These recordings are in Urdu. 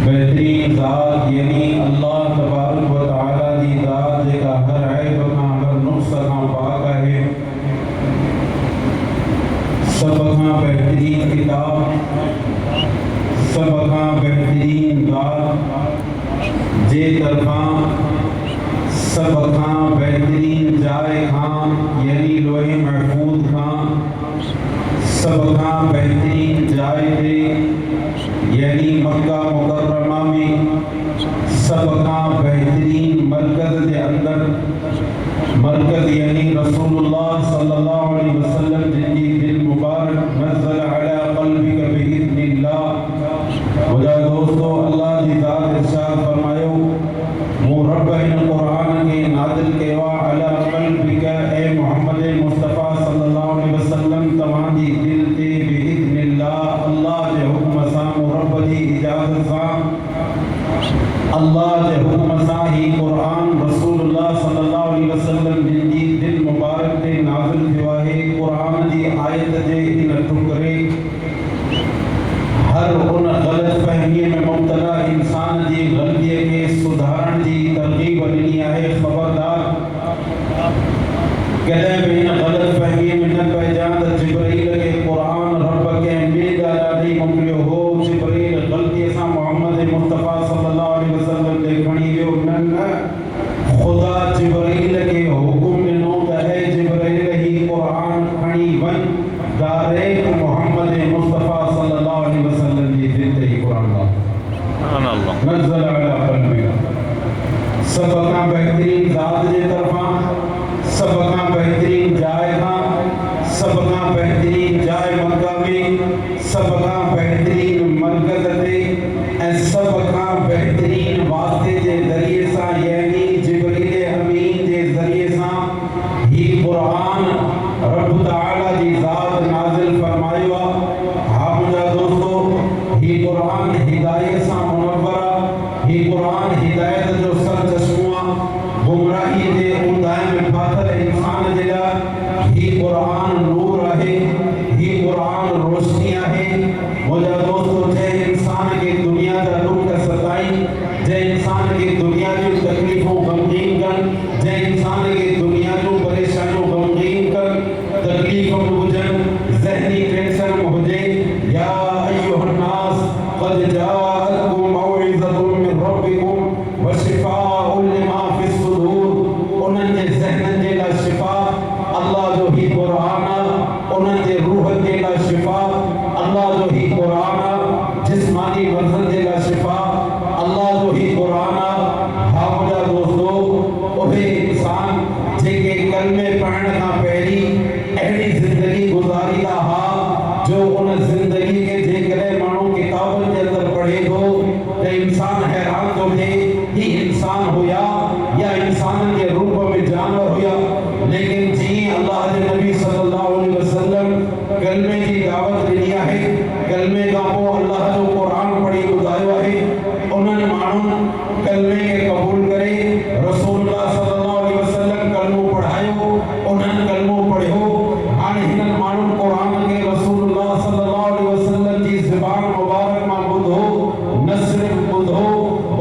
بہترین ذات یعنی اللہ تبارک و تعالیٰ دی ذات جے کا ہر عیب کا ہر نقص کا پاک ہے. سب کا بہترین کتاب، سب کا بہترین ذات جے طرفاں سب کا بہترین جائے کھاں یعنی لوح محفوظ کھاں سب کا بہترین جائے دے یعنی مکہ مکرمہ میں سب کا بہترین مرکز دے اندر مرکز یعنی رسول اللہ صلی اللہ علیہ وسلم جن کی دل مبارک نزل علی قلبک بإذن اللہ. خدا دوستو اللہ دی ذات ارشاد فرمایو رب ان قرآن کے نازل کیوا علی قلبک اے محمد مصطفیٰ صلی اللہ علیہ وسلم تمہاری دل تے بإذن اللہ اللہ دے حکم ساں رب دی اجازت ساں اللہ دے حکم ساں ہی قرآن رسول اللہ صلی اللہ علیہ وسلم جن کی دل مبارک تے نازل کیوا ہے. قرآن دی آیت دے ان ٹکرے ہر ان غلط فہمی میں مبتلا انسان دی غلطی کے سدھارن دی ترغیب دینی ہے. خبردار کدے بھی ان غلط فہمی میں نہ پہچان جبرائیل کے قرآن رب کے میرا دی ممکن ہو جبرائیل غلطی سے محمد مصطفیٰ صلی اللہ علیہ وسلم دے کھڑی ہو نہ خدا جبرائیل کے حکم میں نو ہے جبرائیل ہی قرآن کھڑی ون ڈائریکٹ محمد مصطفیٰ صلی اللہ علیہ وسلم دی دل ہی قرآن اللہ نزل علی قلبک. سب کا بہترین ذات دے طرفاں سب کا بہترین جائے ہاں سب کا بہترین جائے مکہ میں سب کا بہترین مرکز دے اے سب کا بہترین واسطے دے ذریعے سا یعنی جبریل امین دے ذریعے سا ہی قرآن رب تعالیٰ دی ذات نازل فرمائیوا. ہاں مجھا دوستو ہی قرآن ہدایت سا منورہ ہی قرآن ہدایت جو سر چشمہ گمراہی دے اندائیں میں پاتر انسان دلا ہی قرآن نور ہے ہی قرآن روشنیاں ہے. مجھا دوستو جے انسان کے دنیا کا دکھ کا ستائی جے انسان کے دنیا کی تکلیفوں غمگین کر جے انسان کے دنیا کی پریشانوں غمگین کر تکلیفوں بجن ذہنی ٹینشن مہجے یا ایوہ الناس قد جاءتکم موعظۃ من ربکم وشفاء لما فی الصدور. انہوں نے ذہن دے لا شفا اللہ جو ہی قرآن انہوں نے روح دے لا شفا اللہ جو ہی قرآن جسمانی وزن دے لا شفا اللہ جو ہی قرآن. ہاں مجھا دوستو اوہے انسان جے کے کلمے پڑھنے کا پہلی اہلی زندگی گزاری دا ہاں جو ان زندگی کے جے کرے مانو کتابوں کے اندر پڑھے دو کہ انسان حیران تو تھے ہی انسان ہویا یا انسان کے روپ میں جانور ہویا. لیکن جی اللہ کے نبی صلی اللہ علیہ وسلم کلمے کی دعوت دیا ہے کلمے کا وہ اللہ جو قرآن پڑھی گزارا ہے انہوں نے مانو کلمے کے قبول کرے رسول اللہ صلی اللہ علیہ وسلم کلموں پڑھائیو انہوں نے کلموں پڑھو آنے ہنن مانو قرآن کے رسول اللہ صلی اللہ علیہ وسلم کی زبان مبارک میں بدھو نہ صرف بدھو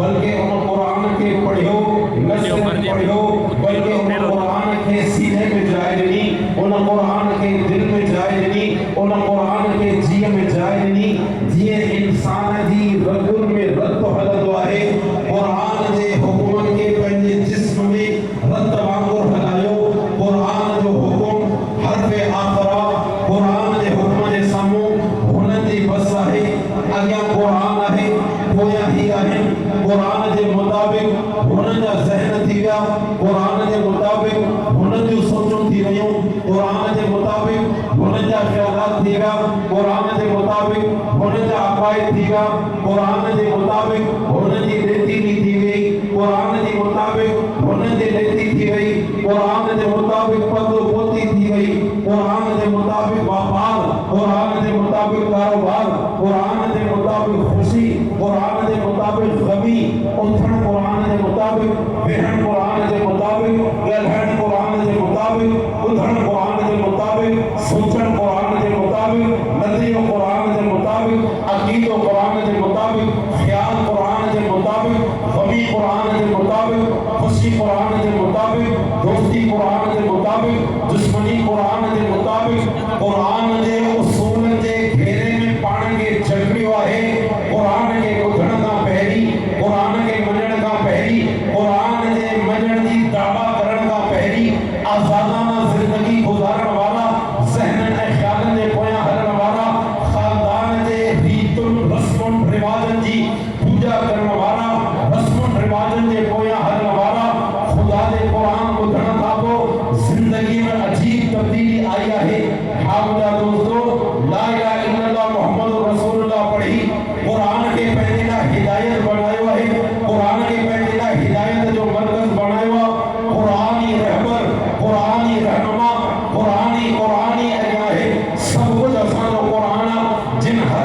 بلکہ ان قرآن کے پڑھو نہ صرف پڑھو بلکہ ان قرآن کے سینے میں جائے نہیں ان قرآن کے دل میں جائے نہیں ان قرآن کے جیے میں جائے نہیں جیے انسان دی رگن میں رت حلت ہے قرآن دے حکم کے پہلے جسم میں رت وانگر ہلایو قرآن جو حکم حرف آخرہ قرآن دے حکم دے سامو ہنن دی بسا ہے اگیا قرآن ہے کویا ہی آئیں قرآن دے مطابق ہنن جا ذہن تھی گیا قرآن دے مطابق ہنن جو سوچوں تھی رہیوں قرآن دے مطابق ہنن جا خیالات تھی گیا قرآن دے مطابق ہنن جا عقائد تھی گیا قرآن دے مطابق ہنن دی لیتی نہیں تھی گئی قرآن دے مطابق ہنن دے لیتی تھی گئی قرآن دے مطابق پدو پوتی تھی گئی قرآن دے مطابق واپار قرآن دے مطابق کاروبار قرآن دے مطابق خوشی قرآن دے مطابق غمی اتھن قرآن دے مطابق بہن قرآن دے مطابق گلہن قرآن دے مطابق ادھن قرآن دے مطابق سوچن قرآن دے مطابق نظریہ قرآن دے مطابق